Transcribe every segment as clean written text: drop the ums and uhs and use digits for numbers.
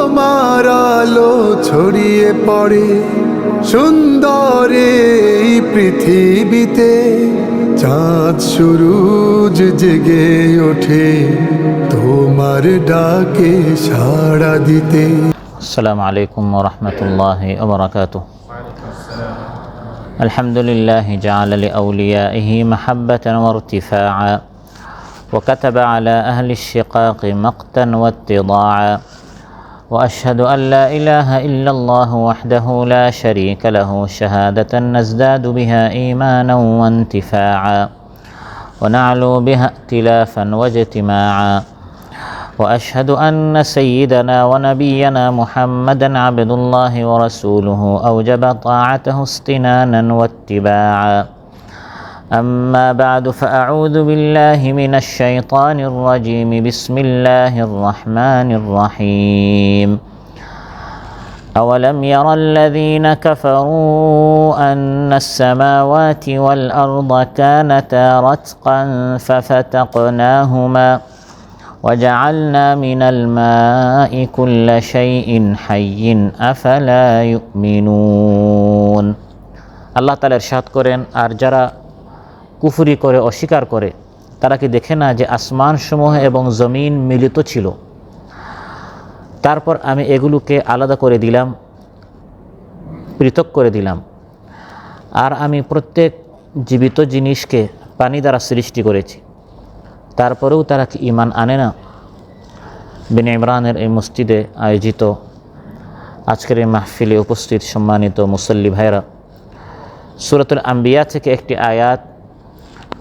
তোমার আলো ছড়িয়ে পড়ে সুন্দর এই পৃথিবীতে, চাঁদ সূরজ জেগে ওঠে তোমার ডাকে সাড়া দিতে। আসসালামু আলাইকুম ওয়া রাহমাতুল্লাহি ওয়া বারাকাতুহু। আলহামদুলিল্লাহি জাআলা লিআউলিয়াইহি মাহাব্বাতান ওয়া ইরতিফাআ ওয়া কাতাবা আলা আহলি আশ-শিকাকি মাকতান ওয়া ইত্তিদাআ ওয়া আশহাদু আন লা ইলাহা ইল্লাল্লাহু ওয়াহদাহু লা শারীকা লাহু শাহাদাতান নাজদাদু বিহা ঈমানান ওয়া ইনতিফাআ ওয়া না'লু বিহা ইখতিলাফান ওয়া ইজতিমাআ وأشهد أن سيدنا ونبينا محمدًا عبد الله ورسوله أوجب طاعته استنانا واتباعا. أما بعد فأعوذ بالله من الشيطان الرجيم. بسم الله الرحمن الرحيم. أولم ير الذين كفروا أن السماوات والأرض كانتا رتقا ففتقناهما وجعلنا من الماء كل شيء حي أفلا يؤمنون. আল্লাহ তাআলা ইরশাদ করেন, আর যারা কুফরি করে অস্বীকার করে তারা কি দেখে না যে আসমান সমূহ এবং জমিন মিলিত ছিল, তারপর আমি এগুলোকে আলাদা করে দিলাম, পৃথক করে দিলাম, আর আমি প্রত্যেক জীবিত জিনিসকে পানি দ্বারা সৃষ্টি করেছি, তারপরেও তারা কি ঈমান আনে না? বিন ইমরানের এই মসজিদে আয়োজিত আজকের এই মাহফিলে উপস্থিত সম্মানিত মুসল্লি ভাইরা, সূরাতুল আম্বিয়া থেকে একটি আয়াত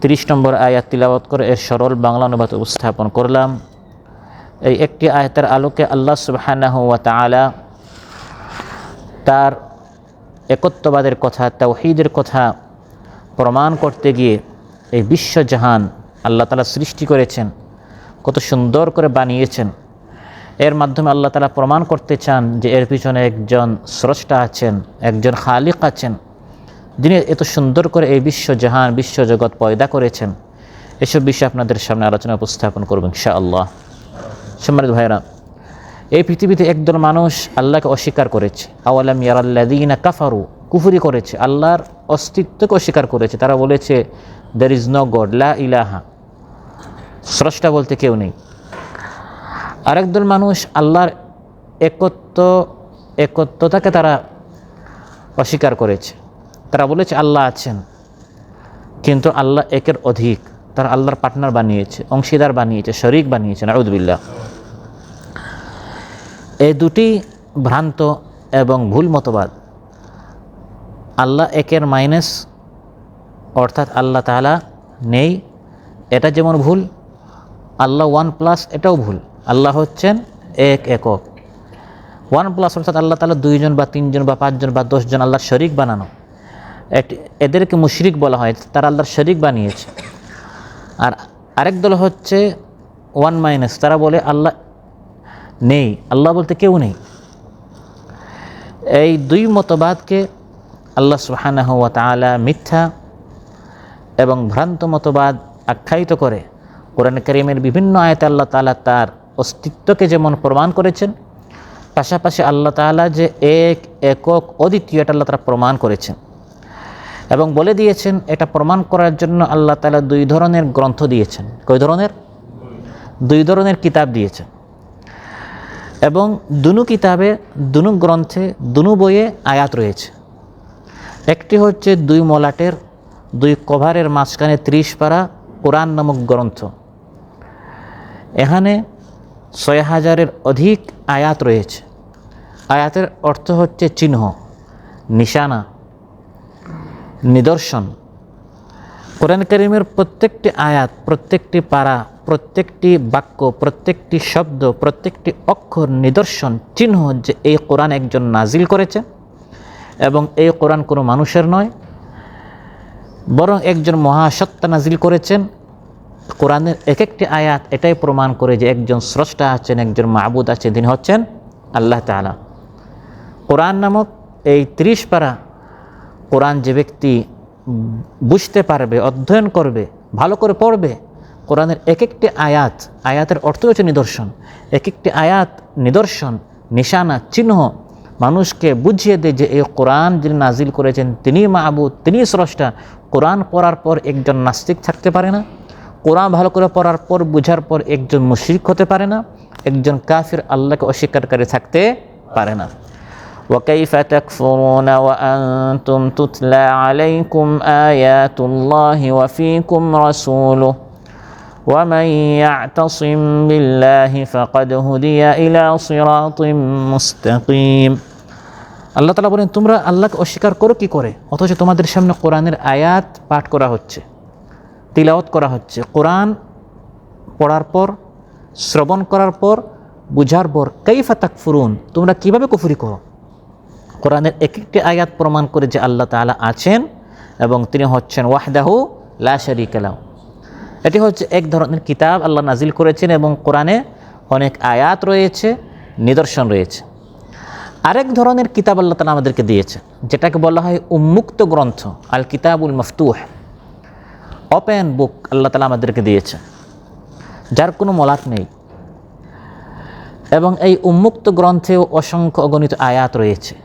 30 নম্বর আয়াত তিলাওয়াত করে এর সরল বাংলা অনুবাদ উপস্থাপন করলাম। এই একটি আয়াতের আলোকে আল্লাহ সুবহানাহু ওয়া তাআলা তার একত্ববাদের কথা, তাওহীদের কথা প্রমাণ করতে গিয়ে এই বিশ্বজাহান আল্লাহ তাআলা সৃষ্টি করেছেন, কত সুন্দর করে বানিয়েছেন। এর মাধ্যমে আল্লাহ তাআলা প্রমাণ করতে চান যে এর পিছনে একজন স্রষ্টা আছেন, একজন খালিক আছেন, যিনি এত সুন্দর করে এই বিশ্বজাহান, বিশ্বজগৎ পয়দা করেছেন। এসব বিষয়ে আপনাদের সামনে আলোচনা উপস্থাপন করব ইনশাআল্লাহ। সম্মানিত ভাইরা, এই পৃথিবীতে একদল মানুষ আল্লাহকে অস্বীকার করেছে। আওয়ালাম ইয়ারাল্লাযীনা কাফারু, কুফরি করেছে, আল্লাহর অস্তিত্বকে অস্বীকার করেছে। তারা বলেছে there is no God, লা ইলাহা, স্রষ্টা বলতে কেউ নেই। আরেকদল মানুষ আল্লাহর একত্বতাকে তারা অস্বীকার করেছে। তারা বলেছে আল্লাহ আছেন, কিন্তু আল্লাহ একের অধিক, তারা আল্লাহর পার্টনার বানিয়েছে, অংশীদার বানিয়েছে, শরীক বানিয়েছে। নাউযুবিল্লাহ। এই দুটি ভ্রান্ত এবং ভুল মতবাদ। আল্লাহ একের মাইনাস, অর্থাৎ আল্লাহ তাআলা নেই, এটা যেমন ভুল। আল্লাহ 1+ এটাও ভুল। আল্লাহ হচ্ছেন এক, একক। 1+ অর্থাৎ আল্লাহ তাআলা 2 জন বা 3 জন বা 5 জন বা 10 জন আল্লাহর শরীক বানানো, এদেরকে মুশরিক বলা হয়, তারা আল্লাহর শরীক বানিয়েছে। আর আরেক দল হচ্ছে 1-, তারা বলে আল্লাহ নেই, আল্লাহ বলতে কেউ নেই। এই দুই মতবাদকে আল্লাহ সুবহানাহু ওয়া তাআলা মিথ্যা এবং ভ্রান্ত মতবাদ আখ্যায়িত করে কোরআন কারীমের বিভিন্ন আয়াতে আল্লাহ তাআলা তার অস্তিত্বকে যেমন প্রমাণ করেছেন, পাশাপাশি আল্লাহ তাআলা যে এক, একক, অদ্বিতীয়, এটা আল্লাহ তাআলা প্রমাণ করেছেন এবং বলে দিয়েছেন এটা প্রমাণ করার জন্য আল্লাহ তাআলা 2 ধরনের গ্রন্থ দিয়েছেন। কয় ধরনের? 2 ধরনের কিতাব দিয়েছেন। এবং দুনো কিতাবে, দুনো গ্রন্থে, দুনো বইয়ে আয়াত রয়েছে। একটি হচ্ছে 2 মলাটের 2 কভারের মাঝখানে 30 পারা কোরআন নামক গ্রন্থ। এখানে 6000-এর অধিক আয়াত রয়েছে। আয়াতের অর্থ হচ্ছে চিহ্ন, নিশানা, নিদর্শন। কোরআন কারীমের প্রত্যেকটি আয়াত, প্রত্যেকটি পারা, প্রত্যেকটি বাক্য, প্রত্যেকটি শব্দ, প্রত্যেকটি অক্ষর নিদর্শন, চিহ্ন যে এই কোরআন একজন নাজিল করেছে এবং এই কোরআন কোনো মানুষের নয়, বরং একজন মহাসত্তা নাজিল করেছেন। কোরআনের এক একটি আয়াত এটাই প্রমাণ করে যে একজন স্রষ্টা আছেন, একজন মাবুদ আছেন, তিনি হচ্ছেন আল্লাহ তাআলা। কোরআন নামক এই 30 পারা কোরআন যে ব্যক্তি বুঝতে পারবে, অধ্যয়ন করবে, ভালো করে পড়বে, কোরআনের এক একটি আয়াতের অর্থ হচ্ছে নিদর্শন। এক একটি আয়াত নিদর্শন, নিশানা, চিহ্ন মানুষকে বুঝিয়ে দেয় যে এই কোরআন যিনি নাজিল করেছেন তিনি মাবুদ, তিনি স্রষ্টা। কোরআন পড়ার পর একজন নাস্তিক থাকতে পারে না, কোরআন ভালো করে পড়ার পর বুঝার পর একজন মুশরিক হতে পারে না, একজন কাফির আল্লাহকে অস্বীকারী থাকতে পারে না। وكيف تكفرون وأنتم تتلى عليكم آيات الله وفيكم رسوله ومن يعتصم بالله فقد هدي إلى صراط مستقيم। আল্লাহ তাআলা বলেন তোমরা আল্লাহকে অস্বীকার করো কি করে, অথচ তোমাদের সামনে কোরআনের আয়াত পাঠ করা হচ্ছে, তিলাওয়াত করা হচ্ছে। কোরআন পড়ার পর, শ্রবণ করার পর, বুঝার পর কাইফা তাকফুরুন, তোমরা কিভাবে কুফরি করো। কোরআনের এক একটি আয়াত প্রমাণ করে যে আল্লাহ তাআলা আছেন এবং তিনি হচ্ছেন ওয়াহদাহু লা শারীকা লাহু। এটি হচ্ছে এক ধরনের কিতাব আল্লাহ নাজিল করেছেন এবং কোরআনে অনেক আয়াত রয়েছে, নিদর্শন রয়েছে। আরেক ধরনের কিতাব আল্লাহ তাআলা আমাদেরকে দিয়েছে, যেটাকে বলা হয় উন্মুক্ত গ্রন্থ, আল কিতাবুল মফতুহ, ওপেন বুক আল্লাহ তাআলা আমাদেরকে দিয়েছে, যার কোনো মলাট নেই। এবং এই উন্মুক্ত গ্রন্থেও অসংখ্য অগণিত আয়াত রয়েছে।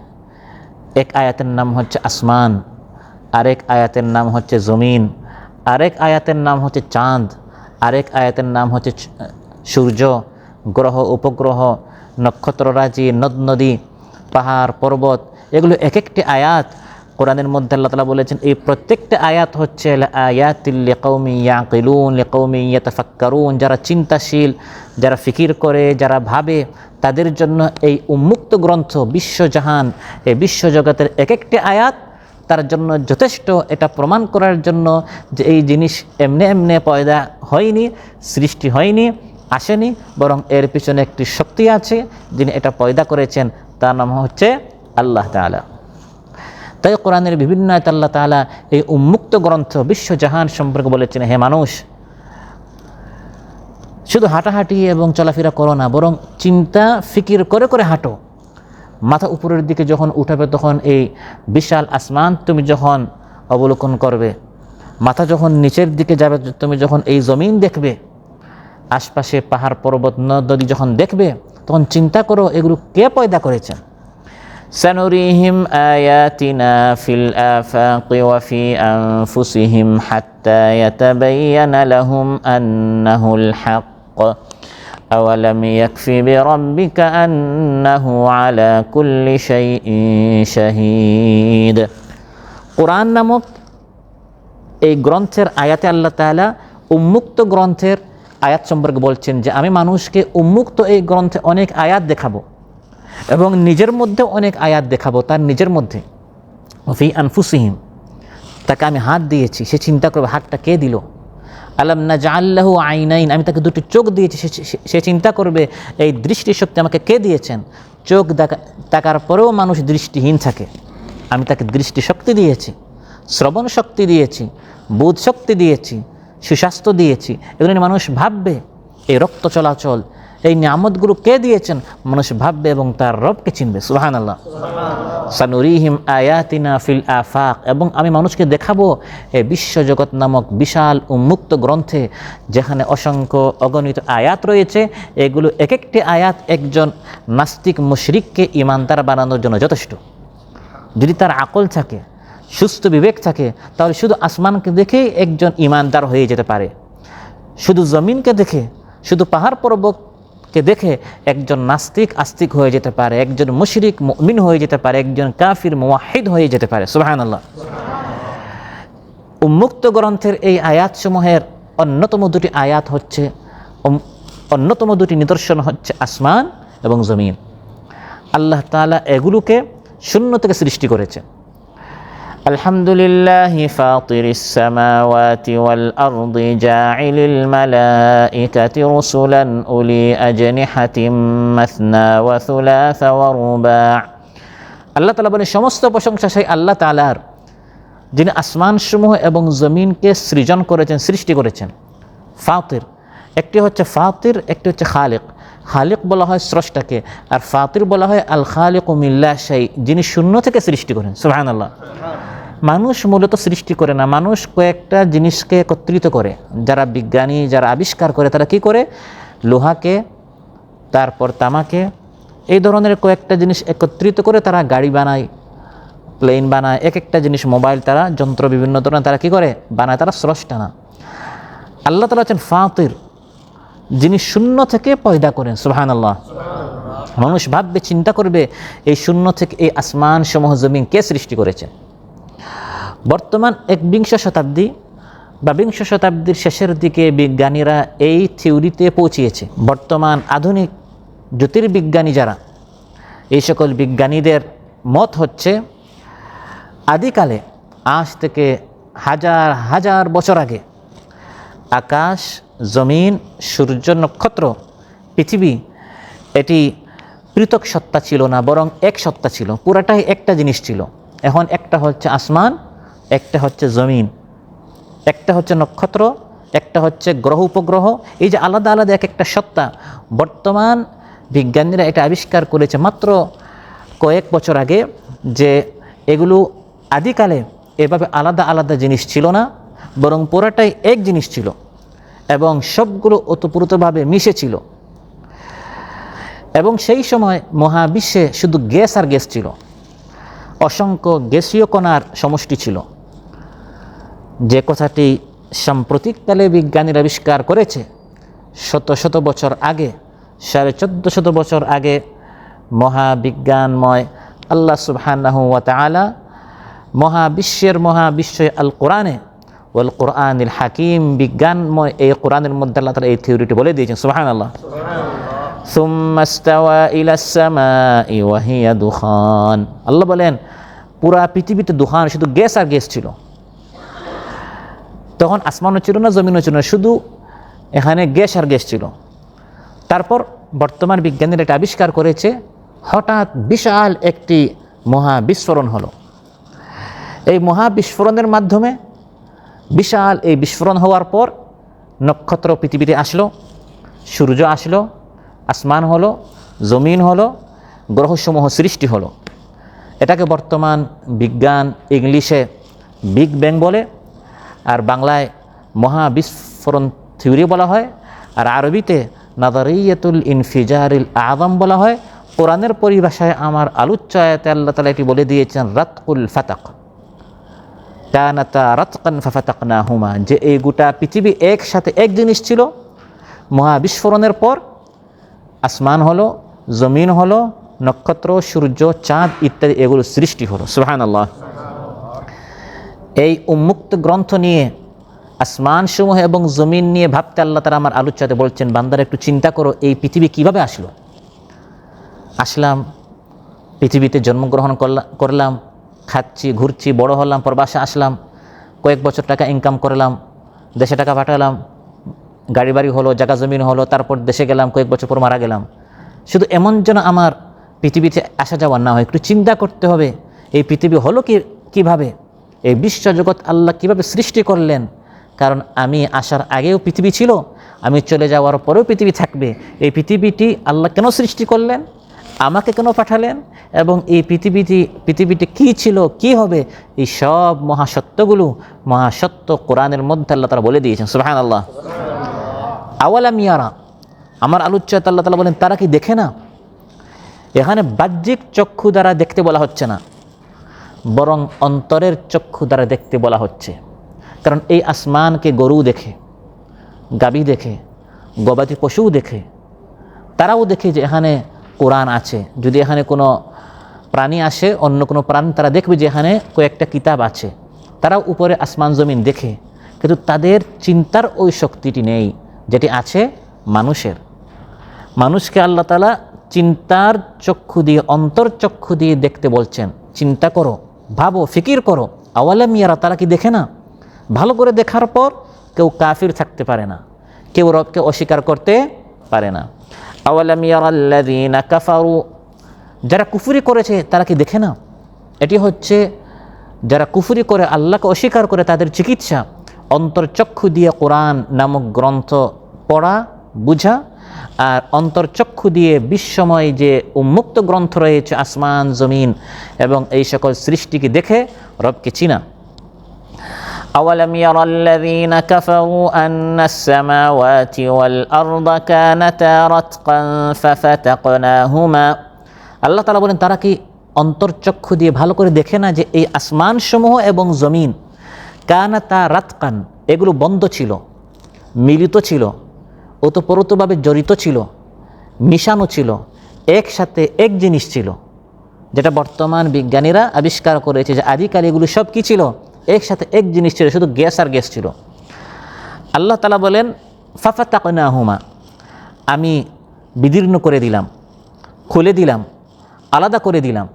এক আয়াতের নাম হচ্ছে আসমান, আরেক আয়াতের নাম হচ্ছে জমিন, আরেক আয়াতের নাম হচ্ছে চাঁদ, আরেক আয়াতের নাম হচ্ছে সূর্য, গ্রহ উপগ্রহ, নক্ষত্ররাজি, নদ নদী, পাহাড় পর্বত, এগুলো এক একটি আয়াত কোরআনের মধ্যে আল্লাহ তাআলা বলেছেন। এই প্রত্যেকটা আয়াত হচ্ছে আয়াতিল লিকাউমি ইয়াকিলুন লিকাউমি ইয়াতাফাক্কারুন, যারা চিন্তাশীল, যারা ফিকির করে, যারা ভাবে, তাদের জন্য এই উন্মুক্ত গ্রন্থ বিশ্বজাহান, এই বিশ্বজগতের এক একটি আয়াত তার জন্য যথেষ্ট, এটা প্রমাণ করার জন্য যে এই জিনিস এমনি এমনি পয়দা হয়নি, সৃষ্টি হয়নি, আসেনি, বরং এর পিছনে একটি শক্তি আছে যিনি এটা পয়দা করেছেন, তার নাম হচ্ছে আল্লাহ তাআলা। তাই কোরআনের বিভিন্ন আয়াত আল্লাহ তাআলা এই উন্মুক্ত গ্রন্থ বিশ্বজাহান সম্পর্কে বলেছেন, হে মানুষ, শুধু হাঁটাহাঁটি এবং চলাফেরা করো না, বরং চিন্তা ফিকির করে করে হাঁটো। মাথা উপরের দিকে যখন উঠাবে তখন এই বিশাল আসমান তুমি যখন অবলোকন করবে, মাথা যখন নিচের দিকে যাবে তুমি যখন এই জমিন দেখবে, আশপাশে পাহাড় পর্বত নদী যখন দেখবে, তখন চিন্তা করো এগুলো কে পয়দা করেছেন। সানুরিহিম আয়াতিনা ফিল আফাকি ওয়া ফি আনফুসিহিম হাত্তা ইয়াতাবায়ানা লাহুম আন্নাহুল হক আওয়ালাম ইয়াকফি বিরাব্বিকা আন্নাহু আলা কুল্লি শাইইন শাহীদ। কোরআন নামক এই গ্রন্থের আয়াতে আল্লাহ তাআলা উন্মুক্ত গ্রন্থের আয়াত সম্পর্কে বলছেন যে আমি মানুষকে উন্মুক্ত এই গ্রন্থে অনেক আয়াত দেখাবো এবং নিজের মধ্যে অনেক আয়াত দেখাবো, তার নিজের মধ্যে। ফি আনফুসিহিম, তাকে আমি হাত দিয়েছি, সে চিন্তা করবে হাতটা কে দিল। আলাম নাজআল লাহু আইনাইন, আমি তাকে দুটি চোখ দিয়েছি, সে চিন্তা করবে এই দৃষ্টিশক্তি আমাকে কে দিয়েছেন। চোখ তাকার পরেও মানুষ দৃষ্টিহীন থাকে, আমি তাকে দৃষ্টিশক্তি দিয়েছি, শ্রবণ শক্তি দিয়েছি, বোধ শক্তি দিয়েছি, সুস্বাস্থ্য দিয়েছি। এগুলো নিয়ে মানুষ ভাববে, এই রক্ত চলাচল, এই নিয়ামতগুলো কে দিয়েছেন, মানুষ ভাববে এবং তার রবকে চিনবে। সুবহানাল্লাহ। সানুরিহিম আয়াতিনা ফিল আফাক, এবং আমি মানুষকে দেখাবো এই বিশ্বজগৎ নামক বিশাল উন্মুক্ত গ্রন্থে, যেখানে অসংখ্য অগণিত আয়াত রয়েছে। এগুলো এক একটি আয়াত একজন নাস্তিক মুশরিককে ঈমানদার বানানোর জন্য যথেষ্ট। যদি তার আকল থাকে, সুস্থ বিবেক থাকে, তাহলে শুধু আসমানকে দেখেই একজন ঈমানদার হয়ে যেতে পারে। শুধু জমিনকে দেখে, শুধু পাহাড় পর্বতকে দেখে একজন নাস্তিক আস্তিক হয়ে যেতে পারে, একজন মুশরিক মুমিন হয়ে যেতে পারে, একজন কাফির মুওয়াহিদ হয়ে যেতে পারে। সুবহানাল্লাহ। উন্মুক্ত গ্রন্থের এই আয়াতসমূহের অন্যতম দুটি নিদর্শন হচ্ছে আসমান এবং জমিন। আল্লাহ তাআলা এগুলোকে শূন্য থেকে সৃষ্টি করেছেন। আলহামদুলিল্লাহি ফাতিরিস সামাওয়াতি ওয়াল আরদি জাইলিল মালাইকাতি রুসুলান উলি আজনিহাতিম মাসনা ওয়া সুলাসা ওয়া রুবা'। আল্লাহ তাআলা বলেন সমস্ত প্রশংসা সেই আল্লাহ তাআলার, যিনি আসমানসমূহ এবং জমিনকে সৃজন করেছেন, সৃষ্টি করেছেন। ফাতির, একটি হচ্ছে ফাতির, একটি হচ্ছে খালিক। খালিক বলা হয় স্রষ্টাকে, আর ফাতির বলা হয় আল খালিকু মিন লা শাই, যিনি শূন্য থেকে সৃষ্টি করেন। সুবহানাল্লাহ। মানুষ মূলত সৃষ্টি করে না, মানুষ কয়েকটা জিনিসকে একত্রিত করে। যারা বিজ্ঞানী, যারা আবিষ্কার করে, তারা কি করে, লোহাকে, তারপর তামাকে, এই ধরনের কয়েকটা জিনিস একত্রিত করে তারা গাড়ি বানায়, প্লেন বানায়, এক একটা জিনিস, মোবাইল, তারা যন্ত্র বিভিন্ন ধরনের তারা কী করে বানায়, তারা স্রষ্টা না। আল্লাহ তাআলা হচ্ছেন ফাতির, যিনি শূন্য থেকে পয়দা করেন। সুবহানাল্লাহ। মানুষ ভাববে, চিন্তা করবে এই শূন্য থেকে এই আসমান সমূহ জমিন কে সৃষ্টি করেছে। বর্তমান একবিংশ শতাব্দী বা বিংশ শতাব্দীর শেষের দিকে বিজ্ঞানীরা এই থিওরিতে পৌঁছিয়েছে। বর্তমান আধুনিক জ্যোতির্বিজ্ঞানী যারা, এই সকল বিজ্ঞানীদের মত হচ্ছে আদিকালে, আজ থেকে হাজার হাজার বছর আগে আকাশ, জমিন, সূর্য, নক্ষত্র, পৃথিবী এটি পৃথক সত্তা ছিল না, বরং এক সত্তা ছিল, পুরাটাই একটা জিনিস ছিল। এখন একটা হচ্ছে আসমান, একটা হচ্ছে জমিন, একটা হচ্ছে নক্ষত্র, একটা হচ্ছে গ্রহ উপগ্রহ, এই যে আলাদা আলাদা এক একটা সত্তা। বর্তমান বিজ্ঞানীরা এটা আবিষ্কার করেছে মাত্র কয়েক বছর আগে যে এগুলো আদিকালে এভাবে আলাদা আলাদা জিনিস ছিল না, বরং পুরাটাই এক জিনিস ছিল এবং সবগুলো ওতপ্রোতভাবে মিশে ছিল। এবং সেই সময় মহাবিশ্বে শুধু গ্যাস আর গ্যাস ছিল, অসংখ্য গ্যাসীয় কণার সমষ্টি ছিল। যে কথাটি সাম্প্রতিককালে বিজ্ঞানীরা আবিষ্কার করেছে, শত শত বছর আগে, 1450 বছর আগে মহাবিজ্ঞানময় আল্লাহ সুবহানাহু ওয়া তাআলা মহাবিশ্ব আল কোরআনে ওয়াল কোরআনিল হাকিম, বিজ্ঞানময় এই কোরআনের মধ্যে আল্লাহ তাআলা এই থিওরিটি বলে দিয়েছেন। সুবহানাল্লাহ। সুম্মা ইস্তাওয়া ইলাস সামাই ওয়া হিয়া দুখান, আল্লাহ বলেন পুরা পৃথিবীতে দুখান, শুধু গ্যাস আর গ্যাস ছিল। তখন আসমানও ছিল না, জমিনও ছিল না, শুধু এখানে গ্যাস আর গ্যাস ছিল। তারপর বর্তমান বিজ্ঞানীরা এটা আবিষ্কার করেছে, হঠাৎ বিশাল একটি মহাবিস্ফোরণ হলো। এই মহাবিস্ফোরণের মাধ্যমে, বিশাল এই বিস্ফোরণ হওয়ার পর নক্ষত্র পৃথিবীতে আসলো, সূর্য আসলো, আসমান হলো, জমিন হলো, গ্রহসমূহ সৃষ্টি হলো। এটাকে বর্তমান বিজ্ঞান ইংলিশে বিগ ব্যাং বলে, আর বাংলায় মহাবিস্ফোরণ থিওরি বলা হয়, আর আরবিতে নাযারিয়াতুল ইনফিজারিল আযম বলা হয়। কোরআনের পরিভাষায় আমার আলোচ্য আয়াতে আল্লাহ তাআলা এটি বলে দিয়েছেন রাতকুল ফাতাক, কানাতা রাতকান ফাফাতাকনাহুমা, যে এই গোটা পৃথিবী একসাথে এক জিনিস ছিল। মহাবিস্ফোরণের পর আসমান হলো, জমিন হলো, নক্ষত্র, সূর্য, চাঁদ ইত্যাদি এগুলো সৃষ্টি হলো। সুবহানাল্লাহ। এই উন্মুক্ত গ্রন্থ নিয়ে, আসমান সমূহ এবং জমিন নিয়ে ভাবতে আল্লাহ তাআলা আমার আলোচ্যতে বলছেন, বান্দারা একটু চিন্তা করো এই পৃথিবী কিভাবে আসলো। আসলাম, পৃথিবীতে জন্মগ্রহণ করলাম, খাচ্ছি, ঘুরছি, বড় হলাম, প্রবাসে আসলাম, কয়েক বছর টাকা ইনকাম করলাম, দেশে টাকা পাঠালাম, গাড়ি বাড়ি হলো, জায়গা জমিন হলো, তারপর দেশে গেলাম, কয়েক বছর পর মারা গেলাম। শুধু এমন যেন আমার পৃথিবীতে আসা যাওয়া না হয়, একটু চিন্তা করতে হবে এই পৃথিবী হলো কিভাবে, এই বিশ্বজগৎ আল্লাহ কিভাবে সৃষ্টি করলেন। কারণ আমি আসার আগেও পৃথিবী ছিল, আমি চলে যাওয়ার পরেও পৃথিবী থাকবে। এই পৃথিবীটি আল্লাহ কেন সৃষ্টি করলেন, আমাকে কেন পাঠালেন, এবং এই পৃথিবীটি কী ছিল, কি হবে, এই সব মহাসত্যগুলো, মহাসত্য কোরআনের মধ্যে আল্লাহ তাআলা বলে দিয়েছেন। সুবহানাল্লাহ। আওয়ালাম ইয়ারা, আমার আলোচ্যতে আল্লাহ তাআলা বলেন তারা কি দেখে না। এখানে বাহ্যিক চক্ষু দ্বারা দেখতে বলা হচ্ছে না, বরং অন্তরের চক্ষু দ্বারা দেখতে বলা হচ্ছে। কারণ এই আসমানকে গরু দেখে, গাভী দেখে, গবাদি পশুও দেখে, তারাও দেখে যে এখানে কোরআন আছে। যদি এখানে কোনো প্রাণী আসে, অন্য কোনো প্রাণী, তারা দেখবে যে এখানে কয়েকটা কিতাব আছে। তারাও উপরে আসমান জমিন দেখে, কিন্তু তাদের চিন্তার ওই শক্তিটি নেই যেটি আছে মানুষের। মানুষকে আল্লাহ তাআলা চিন্তার চক্ষু দিয়ে, অন্তর চক্ষু দিয়ে দেখতে বলছেন। চিন্তা করো, ভাবো, ফিকির করো। আওয়ালাম ইয়ারা, তারা কি দেখে না। ভালো করে দেখার পর কেউ কাফির থাকতে পারে না, কেউ রবকে অস্বীকার করতে পারে না। আওয়ালাম ইয়ারাল্লাযীনা কাফারু, যারা কুফরি করেছে তারা কি দেখে না। এটি হচ্ছে যারা কুফরি করে, আল্লাহকে অস্বীকার করে, তাদের চিকিৎসা অন্তর্চক্ষু দিয়ে কোরআন নামক গ্রন্থ পড়া, বুঝা, আর অন্তর্চক্ষু দিয়ে বিশ্বময় যে উন্মুক্ত গ্রন্থ রয়েছে, আসমান জমিন এবং এই সকল সৃষ্টিকে দেখে রবকে চিনা। أولم ير الذين كفروا أن السماوات والأرض كانتا رتقا ففتقناهما আল্লাহ তাআলা বলেন, তারা কি অন্তর্চক্ষু দিয়ে ভালো করে দেখে না যে এই আসমানসমূহ এবং জমিন কানাতা রাতকান, এগুলো বন্ধ ছিল, মিলিত ছিল, ওতপ্রোতভাবে জড়িত ছিল, মিশানো ছিল, একসাথে এক জিনিস ছিল, যেটা বর্তমান বিজ্ঞানীরা আবিষ্কার করেছে যে আদিকাল এগুলো সব কী ছিল, একসাথে এক জিনিস ছিল, শুধু গ্যাস আর গ্যাস ছিল। আল্লাহ তাআলা বলেন ফাফাতাকনাহুমা, আমি বিদীর্ণ করে দিলাম, খুলে দিলাম, আলাদা করে দিলাম।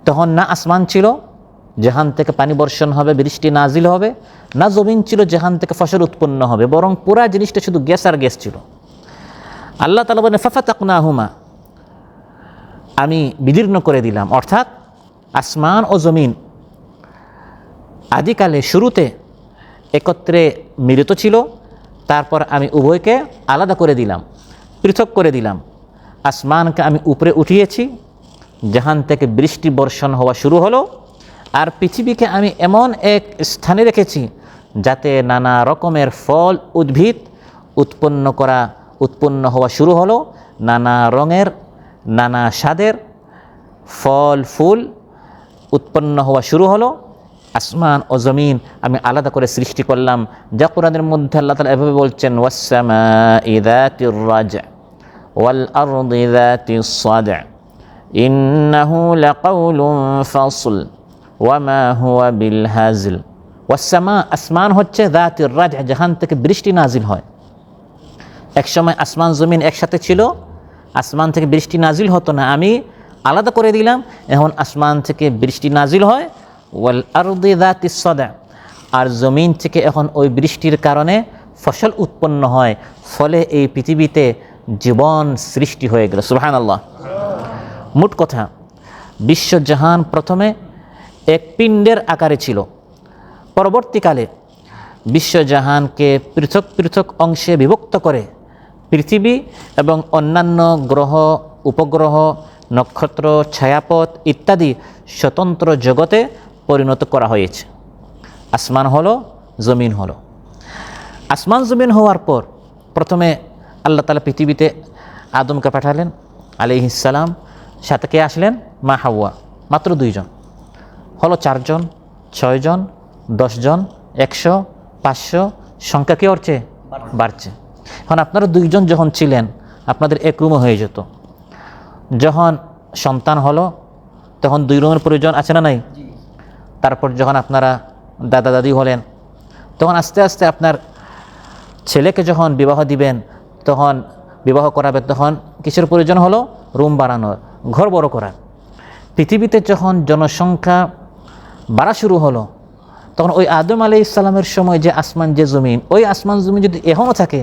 তখন না আসমান ছিল যেখান থেকে পানি বর্ষণ হবে, বৃষ্টি নাজিল হবে, না জমিন ছিল যেখান থেকে ফসল উৎপন্ন হবে, বরং পুরা জিনিসটা শুধু গ্যাস আর গ্যাস ছিল। আল্লাহ তাআলা বলেন ফাফাতাকনাহুমা, আমি বিদীর্ণ করে দিলাম, অর্থাৎ আসমান ও জমিন আদিকালে শুরুতে একত্রে মিলিত ছিল, তারপর আমি উভয়কে আলাদা করে দিলাম, পৃথক করে দিলাম। আসমানকে আমি উপরে উঠিয়েছি, যেখান থেকে বৃষ্টি বর্ষণ হওয়া শুরু হলো, আর পৃথিবীকে আমি এমন এক স্থানে রেখেছি যাতে নানা রকমের ফল উদ্ভিদ উৎপন্ন হওয়া শুরু হলো, নানা রঙের নানা স্বাদের ফল ফুল উৎপন্ন হওয়া শুরু হলো। আসমান ও জমিন আমি আলাদা করে সৃষ্টি করলাম, যা কোরআনের মধ্যে আল্লাহ তাআলা এভাবে বলছেন, ওয়াস-সামাই যাতির রাজ' ওয়াল আরদি যাতিস সাদ' ইন্নাহু লাকাউলুন ফাসল ওয়া মা হুয়া বিল হাজল। ওয়াস-সামা, আসমান হচ্ছে যাতির রাজ', যেখান থেকে বৃষ্টি নাজিল হয়। একসময় আসমান জমিন একসাথে ছিল, আসমান থেকে বৃষ্টি নাজিল হতো না, আমি আলাদা করে দিলাম, এখন আসমান থেকে বৃষ্টি নাজিল হয়। ওয়াল আরদি যাতিস সাদ', আর জমিন থেকে এখন ওই বৃষ্টির কারণে ফসল উৎপন্ন হয়, ফলে এই পৃথিবীতে জীবন সৃষ্টি হয়ে গেল। সুবহানাল্লাহ। মোট কথা, বিশ্বজাহান প্রথমে এক পিণ্ডের আকারে ছিল, পরবর্তীকালে বিশ্বজাহানকে পৃথক পৃথক অংশে বিভক্ত করে পৃথিবী এবং অন্যান্য গ্রহ, উপগ্রহ, নক্ষত্র, ছায়াপথ ইত্যাদি স্বতন্ত্র জগতে পরিণত করা হয়েছে। আসমান হলো, জমিন হলো। আসমান জমিন হওয়ার পর প্রথমে আল্লাহ তাআলা পৃথিবীতে আদমকে পাঠালেন আলাইহিস সালাম, সাথে কে আসলেন? মা হাওয়া, মাত্র 2 জন। হলো 4 জন, 6 জন, 10 জন, 100, 500, সংখ্যা কি হচ্ছে? বাড়ছে। এখন আপনারা 2 জন যখন ছিলেন, আপনাদের এক রুমে হয়ে যেত। যখন সন্তান হলো তখন 2 রুমের প্রয়োজন আছে না নাই? তারপর যখন আপনারা দাদা দাদি হলেন, তখন আস্তে আস্তে আপনার ছেলেকে যখন বিবাহ দিবেন, তখন বিবাহ করাবেন, তখন কিসের প্রয়োজন হলো? রুম বাড়ানোর, ঘর বড় করার। পৃথিবীতে যখন জনসংখ্যা বাড়া শুরু হলো, তখন ওই আদম আলাইহিস সালামের সময় যে আসমান, যে জমিন, ওই আসমান জমিন যদি এখনও থাকে,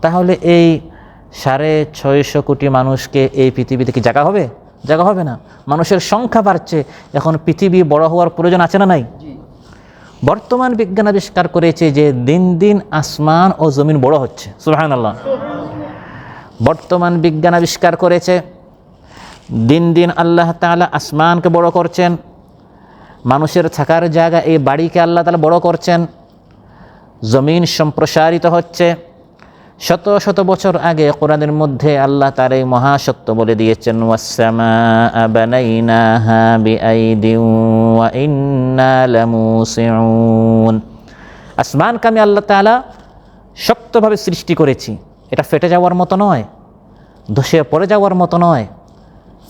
তাহলে এই 650 কোটি মানুষকে এই পৃথিবীতে কি জায়গা হবে? জায়গা হবে না। মানুষের সংখ্যা বাড়ছে, এখন পৃথিবী বড় হওয়ার প্রয়োজন আছে না নাই? বর্তমান বিজ্ঞান আবিষ্কার করেছে যে দিন দিন আসমান ও জমিন বড় হচ্ছে। সুবহানাল্লাহ। বর্তমান বিজ্ঞান আবিষ্কার করেছে দিন দিন আল্লাহ তাআলা আসমানকে বড় করছেন, মানুষের থাকার জায়গা, এই বাড়িকে আল্লাহ তাআলা বড় করছেন, জমিন সম্প্রসারিত হচ্ছে। শত শত বছর আগে কোরআনের মধ্যে আল্লাহ তাআলা এই মহাসত্য বলে দিয়েছেন, ওয়াস-সামাআ বানাইনাহা বিআইদিন ওয়া ইন্না লামুসিউন। আসমানকে আমি আল্লাহ তাআলা শক্তভাবে সৃষ্টি করেছি, এটা ফেটে যাওয়ার মতো নয়, ধসে পড়ে যাওয়ার মতো নয়,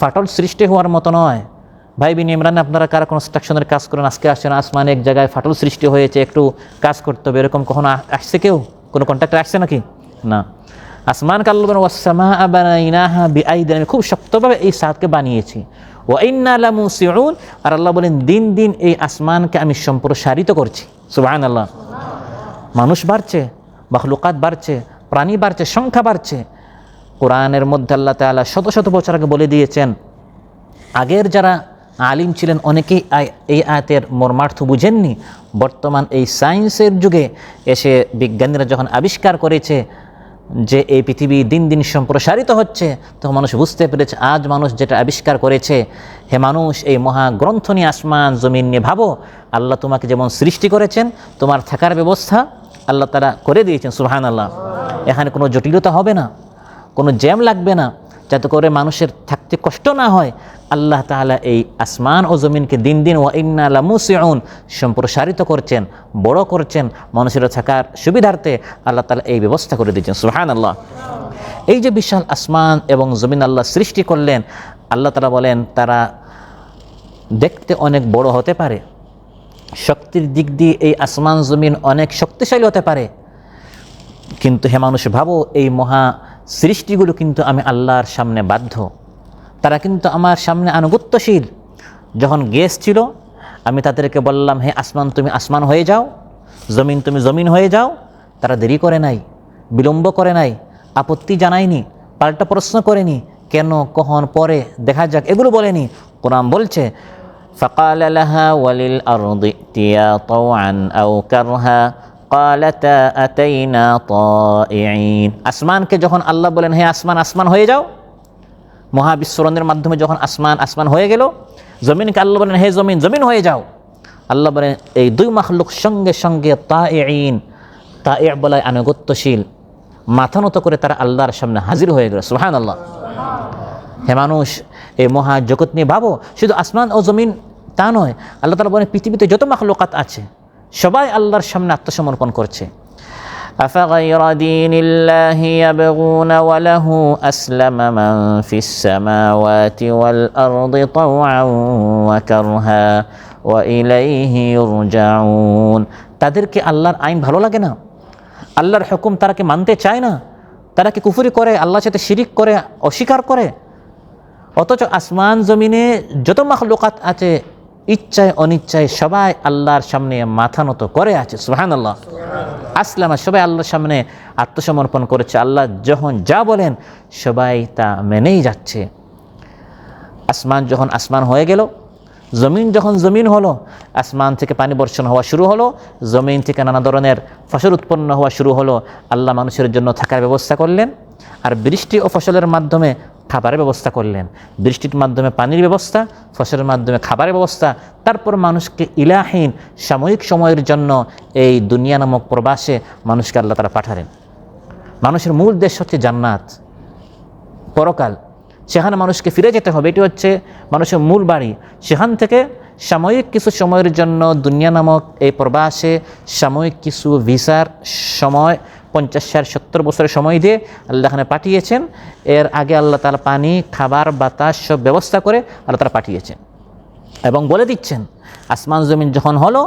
ফাটল সৃষ্টি হওয়ার মতো নয়। ভাই বিন ইমরান, আপনারা কারা কনস্ট্রাকশনের কাজ করেন, আজকে আসছেন, আসমানে এক জায়গায় ফাটল সৃষ্টি হয়েছে, একটু কাজ করতে হবে, এরকম কখনো আসছে কেউ? কোনো কন্ট্রাক্টর আসছে নাকি? না। আসমানকে আল্লাহ বলেন ওয়াস-সামাআ বানাইনাহা বিআইদিন, আমি খুব শক্তভাবে এই সাতকে বানিয়েছি। ওয়া ইন্না লামুসিউন, আর আল্লাহ বলেন দিন দিন এই আসমানকে আমি সম্প্রসারিত করছি। সুবহানাল্লাহ। মানুষ বাড়ছে, মাখলুকাত বাড়ছে, প্রাণী বাড়ছে, সংখ্যা বাড়ছে। কোরআনের মধ্যে আল্লাহ তাআলা শত শত বছর আগে বলে দিয়েছেন, আগের যারা আলিম ছিলেন অনেকেই এই আয়াতের মর্মার্থ বুঝেননি। বর্তমান এই সায়েন্সের যুগে এসে বিজ্ঞানীরা যখন আবিষ্কার করেছে যে এই পৃথিবী দিন দিন সম্প্রসারিত হচ্ছে, তখন মানুষ বুঝতে পেরেছে আজ মানুষ যেটা আবিষ্কার করেছে, হে মানুষ, এই মহাগ্রন্থ নিয়ে, আসমান জমিন নিয়ে ভাবো, আল্লাহ তোমাকে যেমন সৃষ্টি করেছেন, তোমার থাকার ব্যবস্থা আল্লাহ তাআলা করে দিয়েছেন। সুবহানাল্লাহ। এখানে কোনো জটিলতা হবে না, কোনো জ্যাম লাগবে না, যাতে করে মানুষের থাকতে কষ্ট না হয়, আল্লাহ তাআলা এই আসমান ও জমিনকে দিন দিন ওয়া ইন্না লামুসিউন সম্প্রসারিত করছেন, বড় করছেন মানুষের থাকার সুবিধার্থে। আল্লাহ তাআলা এই ব্যবস্থা করে দিয়েছেন। সুবহানাল্লাহ। এই যে বিশাল আসমান এবং জমিন আল্লাহ সৃষ্টি করলেন, আল্লাহ তাআলা বলেন তারা দেখতে অনেক বড় হতে পারে, শক্তির দিক দিয়ে এই আসমান জমিন অনেক শক্তিশালী হতে পারে, কিন্তু হে মানুষ ভাবো এই মহা সৃষ্টিগুলো কিন্তু আমি আল্লাহর সামনে বাধ্য, তারা কিন্তু আমার সামনে আনুগত্যশীল। যখন গ্যাস ছিল আমি তাদেরকে বললাম হে আসমান তুমি আসমান হয়ে যাও, জমিন তুমি জমিন হয়ে যাও, তারা দেরি করে নাই, বিলম্ব করে নাই, আপত্তি জানায়নি, পাল্টা প্রশ্ন করেনি, কেন কখন পরে দেখা যাক এগুলো বলেনি। কোরআন বলছে فقال لها وللأرض ائتيا طوعا أو كرها قالتا أتينا طائعين। আসমানকে যখন আল্লাহ বলেন হে আসমান আসমান হয়ে যাও, মহাবিস্ফোরণের মাধ্যমে যখন আসমান আসমান হয়ে গেল, জমিনকে আল্লাহ বলেন হে জমিন জমিন হয়ে যাও, আল্লাহ বলেন এই দুই মাখলুক সঙ্গে সঙ্গে তাইঈন, তাই' বলায় আনুগত্যশীল, মাথা নত করে তারা আল্লাহর সামনে হাজির হয়ে গেল। সুবহানাল্লাহ। হে মানুষ এই মহা জগৎ নিয়ে ভাবো, শুধু আসমান ও জমিন তা নয়, আল্লাহ তাআলা বলেন পৃথিবীতে যত মাখলুকাত আছে সবাই আল্লাহর সামনে আত্মসমর্পণ করছে। أفغير دين الله يبغون وله أسلم من في السماوات والأرض طوعا وكرها وإليه يرجعون। তাদেরকে আল্লাহর আইন ভালো লাগে না, আল্লাহর হুকুম তারা কি মানতে চায় না, তারা কি কুফরি করে, আল্লাহর সাথে শিরিক করে, অস্বীকার করে, অথচ আসমান জমিনে যত মাখলুকাত আছে ইচ্ছায় অনিচ্ছায় সবাই আল্লাহর সামনে মাথা নত করে আছে। সুবহানাল্লাহ। আসলামা, সবাই আল্লাহর সামনে আত্মসমর্পণ করেছে, আল্লাহ যখন যা বলেন সবাই তা মেনেই যাচ্ছে। আসমান যখন আসমান হয়ে গেল, জমিন যখন জমিন হলো, আসমান থেকে পানি বর্ষণ হওয়া শুরু হলো, জমিন থেকে নানা ধরনের ফসল উৎপন্ন হওয়া শুরু হলো, আল্লাহ মানুষের জন্য থাকার ব্যবস্থা করলেন, আর বৃষ্টি ও ফসলের মাধ্যমে খাবারের ব্যবস্থা করলেন। বৃষ্টির মাধ্যমে পানির ব্যবস্থা, ফসলের মাধ্যমে খাবারের ব্যবস্থা, তারপর মানুষকে ইলাহীন সাময়িক সময়ের জন্য এই দুনিয়া নামক প্রবাসে মানুষকে আল্লাহ তাআলা পাঠালেন। মানুষের মূল দেশ হচ্ছে জান্নাত, পরকাল, সেখানে মানুষকে ফিরে যেতে হবে, এটি হচ্ছে মানুষের মূল বাড়ি। সেখান থেকে সাময়িক কিছু সময়ের জন্য দুনিয়া নামক এই প্রবাসে সাময়িক কিছু ভিসার সময় 50-70 বছরের সময় দিয়ে আল্লাহ এখানে পাঠিয়েছেন। এর আগে আল্লাহ তাআলা পানি, খাবার, বাতাস সব ব্যবস্থা করে আল্লাহ তাআলা পাঠিয়েছেন এবং বলে দিচ্ছেন আসমান জমিন যখন হলো,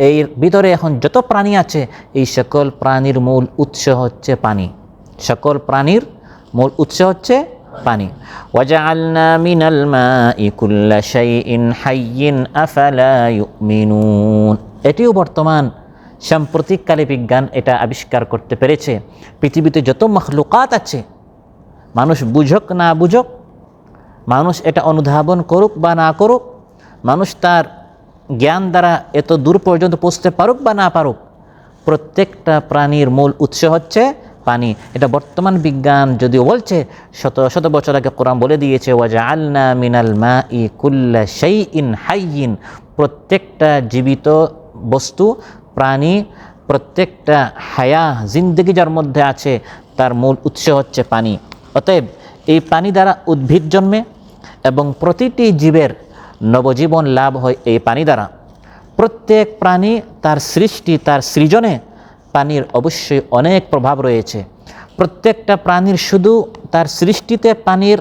এর ভিতরে এখন যত প্রাণী আছে এই সকল প্রাণীর মূল উৎস হচ্ছে পানি, সকল প্রাণীর মূল উৎস হচ্ছে পানি। ওয়াজআলনা মিনাল মাই কুল্লা শাইইন হাইয়িন আফালা ইউমিনুন। এটিও বর্তমান সাম্প্রতিককালে বিজ্ঞান এটা আবিষ্কার করতে পেরেছে, পৃথিবীতে যত মাখলুকাত আছে, মানুষ বুঝুক না বুঝুক, মানুষ এটা অনুধাবন করুক বা না করুক, মানুষ তার জ্ঞান দ্বারা এত দূর পর্যন্ত পৌঁছতে পারুক বা না পারুক, প্রত্যেকটা প্রাণীর মূল উৎস হচ্ছে পানি। এটা বর্তমান বিজ্ঞান যদিও বলছে, শত শত বছর আগে কোরআন বলে দিয়েছে ওয়াজআলনা মিনাল মাই কুল্লা শাইইন হাইয়িন। প্রত্যেকটা জীবিত বস্তু, প্রাণী, প্রত্যেকটা হায়া জিন্দগি যার মধ্যে আছে তার মূল উৎস হচ্ছে পানি। অতএব এই পানি দ্বারা উদ্ভিদ জন্মে এবং প্রতিটি জীবের নবজীবন লাভ হয় এই পানি দ্বারা। প্রত্যেক প্রাণী তার সৃষ্টি, তার সৃজনে পানির অবশ্যই অনেক প্রভাব রয়েছে। প্রত্যেকটা প্রাণীর শুধু তার সৃষ্টিতে পানির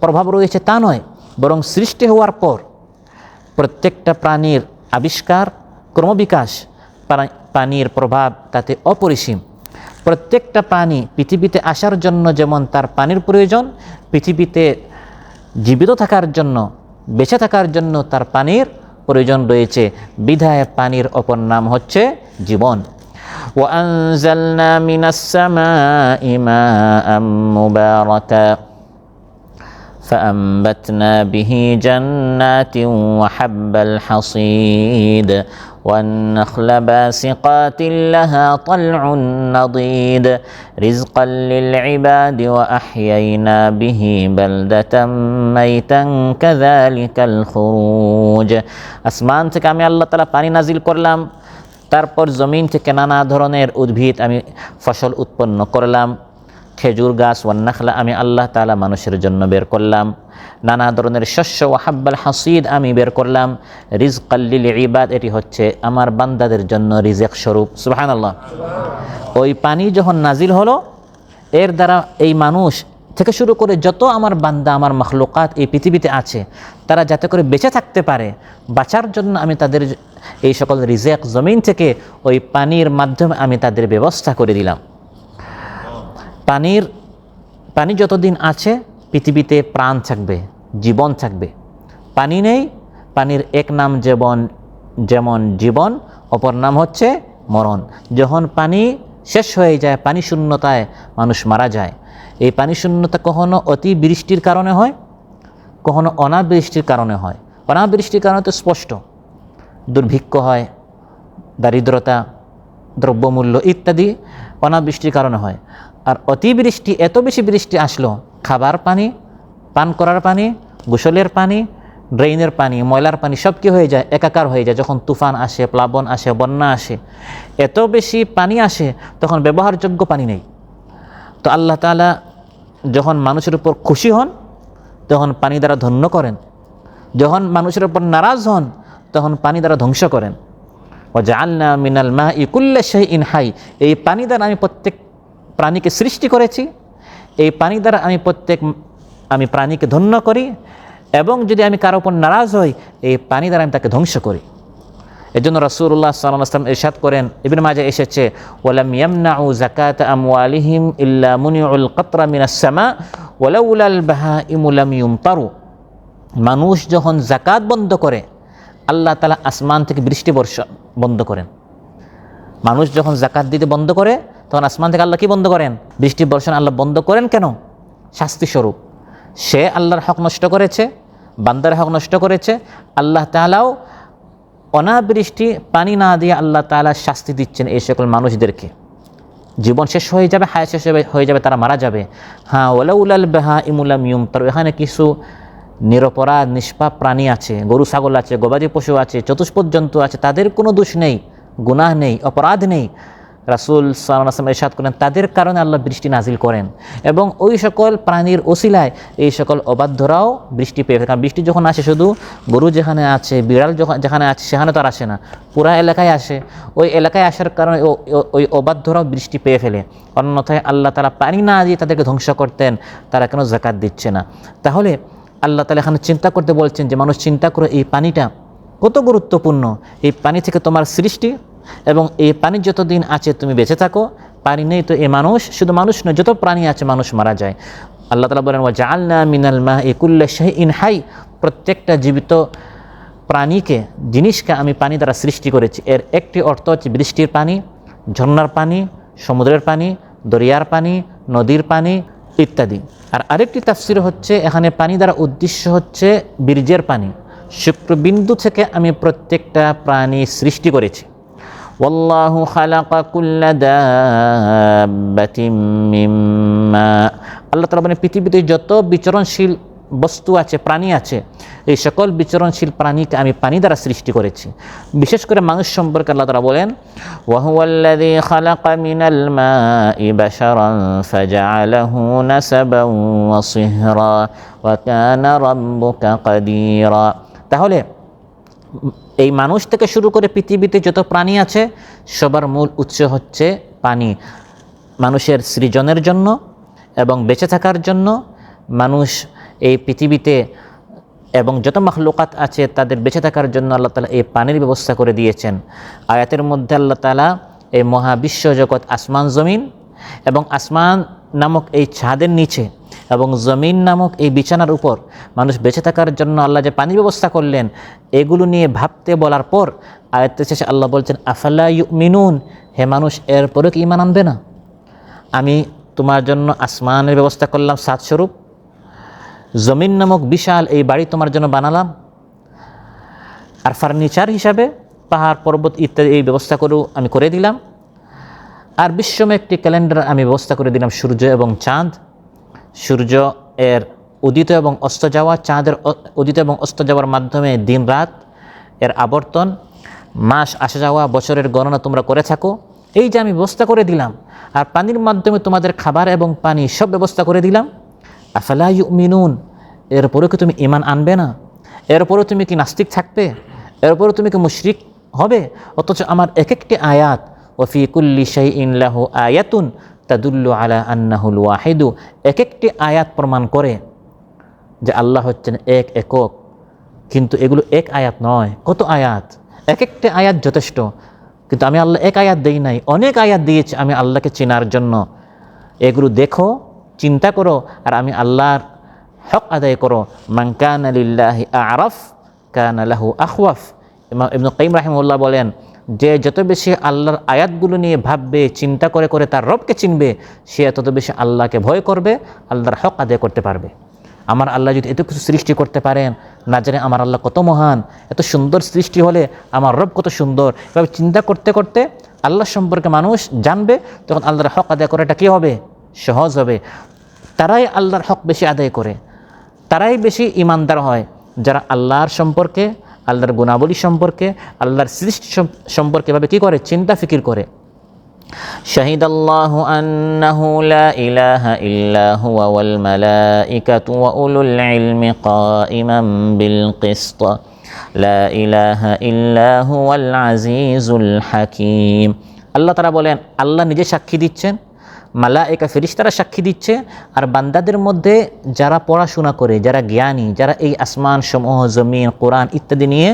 প্রভাব রয়েছে তা নয়, বরং সৃষ্টি হওয়ার পর প্রত্যেকটা প্রাণীর আবিষ্কার, ক্রমবিকাশ, পানির প্রভাব তাতে অপরিসীম। প্রত্যেকটা প্রাণী পৃথিবীতে আসার জন্য যেমন তার পানির প্রয়োজন, পৃথিবীতে জীবিত থাকার জন্য, বেঁচে থাকার জন্য তার পানির প্রয়োজন রয়েছে। বিধায় পানির অপর নাম হচ্ছে জীবন। وأنزلنا من السماء ماء مباركا فأنبتنا به جنات وحب الحصيد والنخل باسقات لها طلع نضيد رزقا للعباد وأحيينا به بلدة ميتا كذلك الخروج। আসমান থেকে আমি আল্লাহ তাআলা পানি নাজিল করলাম, তারপর জমিন থেকে নানা ধরনের উদ্ভিদ আমি ফসল উৎপন্ন করলাম, খেজুর গাছ ওয়ান্নাখলা আমি আল্লাহ তাআলা মানুষের জন্য বের করলাম। নানা ধরনের শস্য ওয়াহাব্বাল হাসিদ আমি বের করলাম। রিজকাল লিল ইবাদ, এটি হচ্ছে আমার বান্দাদের জন্য রিজেক স্বরূপ। সুবহানাল্লাহ। ওই পানি যখন নাজিল হলো, এর দ্বারা এই মানুষ থেকে শুরু করে যত আমার বান্দা আমার মখলুকাত এই পৃথিবীতে আছে, তারা যাতে করে বেঁচে থাকতে পারে, বাঁচার জন্য আমি তাদের এই সকল রিজেক জমিন থেকে ওই পানির মাধ্যমে আমি তাদের ব্যবস্থা করে দিলাম। পানি যতদিন আছে পৃথিবীতে প্রাণ থাকবে, জীবন থাকবে। পানি নেই, পানির এক নাম যেমন জীবন, অপর নাম হচ্ছে মরণ। যখন পানি শেষ হয়ে যায়, পানি শূন্যতায় মানুষ মারা যায়। এই পানি শূন্যতা কখনো অতি বৃষ্টির কারণে হয়, কখনো অনাবৃষ্টির কারণে হয়। অনাবৃষ্টির কারণে তো স্পষ্ট, দুর্ভিক্ষ হয়, দারিদ্রতা, দ্রব্যমূল্য ইত্যাদি অনাবৃষ্টির কারণে হয়। আর অতিবৃষ্টি, এত বেশি বৃষ্টি আসলো, খাবার পানি, পান করার পানি, গোসলের পানি, ড্রেইনের পানি, ময়লার পানি সব কি হয়ে যায়, একাকার হয়ে যায়। যখন তুফান আসে, প্লাবন আসে, বন্যা আসে, এত বেশি পানি আসে, তখন ব্যবহারযোগ্য পানি নেই। তো আল্লাহ তাআলা যখন মানুষের উপর খুশি হন, তখন পানি দ্বারা ধন্য করেন। যখন মানুষের উপর নারাজ হন, তখন পানি দ্বারা ধ্বংস করেন। ওয়াজআলনা মিনাল মাই কুল্লা শাইইন হাই, এই পানি দ্বারা আমি প্রত্যেক প্রাণীকে সৃষ্টি করেছি। এই পানি দ্বারা আমি প্রাণীকে ধন্য করি, এবং যদি আমি কারো উপর নারাজ হই, এই পানি দ্বারা আমি তাকে ধ্বংস করি। এজন্য রাসূলুল্লাহ সাল্লাল্লাহু আলাইহি ওয়াসাল্লাম ইরশাদ করেন, ইবনে মাজাহ এসেছে, ওয়ালাম ইয়ামনাউ যাকাত আমওয়ালিহিম ইল্লা মুনিউল কাতরা মিনাস সামা ওয়ালাউলাল বাহাইমু লাম ইউমতারু। মানুষ যখন যাকাত বন্ধ করে, আল্লাহ তাআলা আসমান থেকে বৃষ্টি বর্ষা বন্ধ করেন। মানুষ যখন যাকাত দিতে বন্ধ করে, তখন আসমান থেকে আল্লাহ কি বন্ধ করেন? বৃষ্টি বর্ষণ আল্লাহ বন্ধ করেন। কেন? শাস্তি স্বরূপ। সে আল্লাহর হক নষ্ট করেছে, বান্দার হক নষ্ট করেছে। আল্লাহ তাআলাও অনাবৃষ্টি, পানি না দিয়ে আল্লাহ তাআলা শাস্তি দিচ্ছেন এই সকল মানুষদেরকে। জীবন শেষ হয়ে যাবে, হায়াত শেষ হয়ে যাবে, তারা মারা যাবে। হ্যাঁ, ওয়ালাউলাল বাহাইমু লাম ইউমতারু, এখানে কিছু নিরপরাধ নিষ্পাপ প্রাণী আছে, গরু ছাগল আছে, গবাদি পশু আছে, চতুষ্পদ জন্তু আছে, তাদের কোনো দোষ নেই, গুনাহ নেই, অপরাধ নেই। রাসূল সাল্লাল্লাহু আলাইহি ওয়াসাল্লাম ইরশাদ করেন, তাদের কারণে আল্লাহ বৃষ্টি নাজিল করেন, এবং ওই সকল প্রাণীর ওসিলায় এই সকল অবাধ্যরাও বৃষ্টি পেয়ে থাকে। কারণ বৃষ্টি যখন আসে, শুধু গরু যেখানে আছে, বিড়াল যেখানে আছে সেখানে তো আর আসে না, পুরা এলাকায় আসে। ওই এলাকায় আসার কারণে ওই অবাধ্যরাও বৃষ্টি পেয়ে ফেলে। অন্যথায় আল্লাহ তাআলা পানি না দিয়ে তাদেরকে ধ্বংস করতেন, তারা কেন যাকাত দিচ্ছে না? তাহলে আল্লাহ তাআলা এখানে চিন্তা করতে বলছেন যে, মানুষ চিন্তা করে এই পানিটা কত গুরুত্বপূর্ণ। এই পানি থেকে তোমার সৃষ্টি, এবং এই পানি যতদিন আছে তুমি বেঁচে থাকো। পানি নেই তো এই মানুষ, শুধু মানুষ নয়, যত প্রাণী আছে মানুষ মারা যায়। আল্লাহ তাআলা বলেন, ওয়াজআলনা মিনাল মাই কুল্লা শাইইন হাই, প্রত্যেকটা জীবিত প্রাণীকে, জিনিসকে আমি পানি দ্বারা সৃষ্টি করেছি। এর একটি অর্থ হচ্ছে বৃষ্টির পানি, ঝর্ণার পানি, সমুদ্রের পানি, দরিয়ার পানি, নদীর পানি ইত্যাদি। আর আরেকটি তাফসীর হচ্ছে, এখানে পানি দ্বারা উদ্দেশ্য হচ্ছে বীর্যের পানি। শুক্রবিন্দু থেকে আমি প্রত্যেকটা প্রাণী সৃষ্টি করেছি। ওয়াল্লাহু খালাকা কুল্লা দাব্বাতিন মিম্মা, আল্লাহ তাআলা বলেন পৃথিবীতে যত বিচরণশীল বস্তু আছে, প্রাণী আছে, এই সকল বিচরণশীল প্রাণীকে আমি পানি দ্বারা সৃষ্টি করেছি। বিশেষ করে মানুষ সম্পর্কে আল্লাহ তাআলা বলেন, ওয়া হুয়াল্লাযী খালাকা মিনাল মাই বাশারান ফাজআলাহু নাসাবান ওয়া সিহরা ওয়া কানা রাব্বুকা কাদিরা। তাহলে এই মানুষ থেকে শুরু করে পৃথিবীতে যত প্রাণী আছে, সবার মূল উৎস হচ্ছে পানি। মানুষের সৃজনের জন্য এবং বেঁচে থাকার জন্য, মানুষ এই পৃথিবীতে এবং যত মাখলুকাত আছে তাদের বেঁচে থাকার জন্য আল্লাহ তাআলা এই পানির ব্যবস্থা করে দিয়েছেন। আয়াতের মধ্যে আল্লাহ তাআলা এই মহাবিশ্ব জগৎ, আসমান জমিন, এবং আসমান নামক এই ছাদের নিচে এবং জমিন নামক এই বিছানার উপর মানুষ বেঁচে থাকার জন্য আল্লাহ যে পানির ব্যবস্থা করলেন, এগুলো নিয়ে ভাবতে বলার পর আয়াতের শেষে আল্লাহ বলছেন, আফালা ইউমিনুন, হে মানুষ, এরপরেও কি ঈমান আনবে না? আমি তোমার জন্য আসমানের ব্যবস্থা করলাম সাতস্বরূপ, জমিন নামক বিশাল এই বাড়ি তোমার জন্য বানালাম, আর ফার্নিচার হিসাবে পাহাড় পর্বত ইত্যাদি এই ব্যবস্থা আমি করে দিলাম, আর বিশ্বময় একটি ক্যালেন্ডার আমি ব্যবস্থা করে দিলাম, সূর্য এবং চাঁদ, সূর্য এর উদিত এবং অস্ত যাওয়া, চাঁদের উদিত এবং অস্ত যাওয়ার মাধ্যমে দিন রাত এর আবর্তন, মাস আসা যাওয়া, বছরের গণনা তোমরা করে থাকো। এই যে আমি ব্যবস্থা করে দিলাম, আর পানির মাধ্যমে তোমাদের খাবার এবং পানি সব ব্যবস্থা করে দিলাম, আফালা ইউমিনুন, এরপরেও কি তুমি ঈমান আনবে না? এরপরেও তুমি কি নাস্তিক থাকবে? এরপরেও তুমি কি মুশরিক হবে? অথচ আমার এক একটি আয়াত, ওয়াফি কুল্লি শাইইন লাহু আয়াতুন তাদুল্লু আলা আন্নাহুল ওয়াহিদু, এক একটি আয়াত প্রমাণ করে যে আল্লাহ হচ্ছেন এক একক। কিন্তু এগুলো এক আয়াত নয়, কত আয়াত, এক একটি আয়াত যথেষ্ট। কিন্তু আমি আল্লাহ এক আয়াত দেই নাই, অনেক আয়াত দিয়েছি আমি আল্লাহকে চেনার জন্য। এগুলো দেখো, চিন্তা করো, আর আমি আল্লাহর হক আদায় করো। মান কানা লিল্লাহি আ'রাফ কানা লাহু আখওয়াফ। ইমাম ইবনে কাইয়িম রাহিমাহুল্লাহ বলেন, যে যত বেশি আল্লাহর আয়াতগুলো নিয়ে ভাববে, চিন্তা করে করে তার রবকে চিনবে, সে তত বেশি আল্লাহকে ভয় করবে, আল্লাহর হক আদায় করতে পারবে। আমার আল্লাহ যদি এত কিছু সৃষ্টি করতে পারেন, না জানে আমার আল্লাহ কত মহান, এত সুন্দর সৃষ্টি হলে আমার রব কত সুন্দর। এভাবে চিন্তা করতে করতে আল্লাহ সম্পর্কে মানুষ জানবে, তখন আল্লাহর হক আদায় করাটা কী হবে? সহজ হবে। তারাই আল্লাহর হক বেশি আদায় করে, তারাই বেশি ইমানদার হয় যারা আল্লাহর সম্পর্কে, আল্লাহর গুণাবলী সম্পর্কে, আল্লাহর সৃষ্টি সম্পর্কে এভাবে কী করে? চিন্তা ফিকির করে। শাহিদাল্লাহু আন্নাহু লা ইলাহা ইল্লা হুয়া ওয়াল মালাইকাতু ওয়া উলুল ইলমি কাইমান বিল কিসত লা ইলাহা ইল্লা হুয়াল আজিজুল হাকীম। আল্লাহ তাআলা বলেন, আল্লাহ নিজে সাক্ষী দিচ্ছেন, মালায়েকা ফেরেশতারা সাক্ষী দিচ্ছে, আর বান্দাদের মধ্যে যারা পড়াশোনা করে, যারা জ্ঞানী, যারা এই আসমান সমূহ, জমিন, কোরআন ইত্যাদি নিয়ে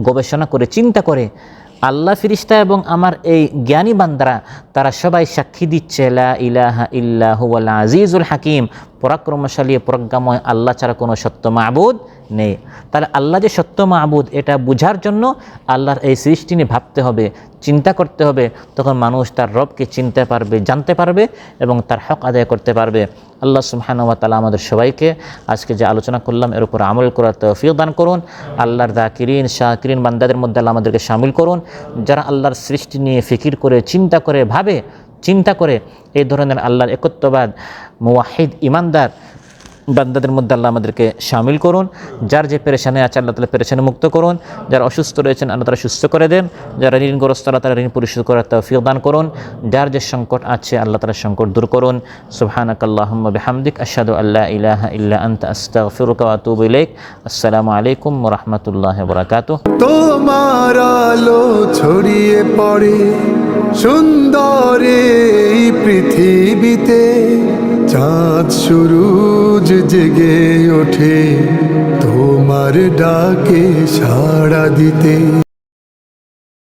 গবেষণা করে, চিন্তা করে, আল্লাহ, ফেরেশতা এবং আমার এই জ্ঞানী বান্দারা, তারা সবাই সাক্ষী দিচ্ছে লা ইলাহা ইল্লা হুয়াল আজিজুল হাকীম, পরাক্রমশালী, প্রজ্ঞাময় আল্লাহ ছাড়া কোনো সত্য মাবুদ নেই। তাহলে আল্লাহ যে সত্য মাবুদ, এটা বোঝার জন্য আল্লাহর এই সৃষ্টি নিয়ে ভাবতে হবে, চিন্তা করতে হবে। তখন মানুষ তার রবকে চিনতে পারবে, জানতে পারবে এবং তার হক আদায় করতে পারবে। আল্লাহ সুবহানাহু ওয়া তাআলা আমাদের সবাইকে আজকে যে আলোচনা করলাম এর উপর আমল করার তৌফিক দান করুন। আল্লাহর যাকিরিন, শাকিরিন বান্দাদের মধ্যে আল্লাহ আমাদেরকে শামিল করুন, যারা আল্লাহর সৃষ্টি নিয়ে ফিকির করে, চিন্তা করে, ভাবে, চিন্তা করে এই ধরনের আল্লাহর একত্ববাদ, মুওয়াহিদ, ইমানদার বান্দাদের মধ্যে আল্লাহ আমাদেরকে শামিল করুন। যার যে পেরেশানি আছে আল্লাহ তাআলা পেরেশানি মুক্ত করুন। যারা অসুস্থ রয়েছেন আল্লাহ তাআলা সুস্থ করে দেন। যারা ঋণগ্রস্ত আল্লাহ তাআলা ঋণ পরিশোধ করার তৌফিক দান করুন। যার যে সংকট আছে আল্লাহ তাআলা সংকট দূর করুন। সুবহানাকাল্লাহুম্মা বিহামদিক আশহাদু আল্লা ইলাহা ইল্লা আনতা আস্তাগফিরুকা ওয়া আতুবু ইলাইক। আসসালামু আলাইকুম ওয়া রাহমাতুল্লাহি ওয়া বারাকাতুহু। তোমার আলো ছড়িয়ে পড়ে সুন্দর এই পৃথিবীতে, চাঁদ সূরজ জেগে ওঠে তোমার ডাকে সাড়া দিতে।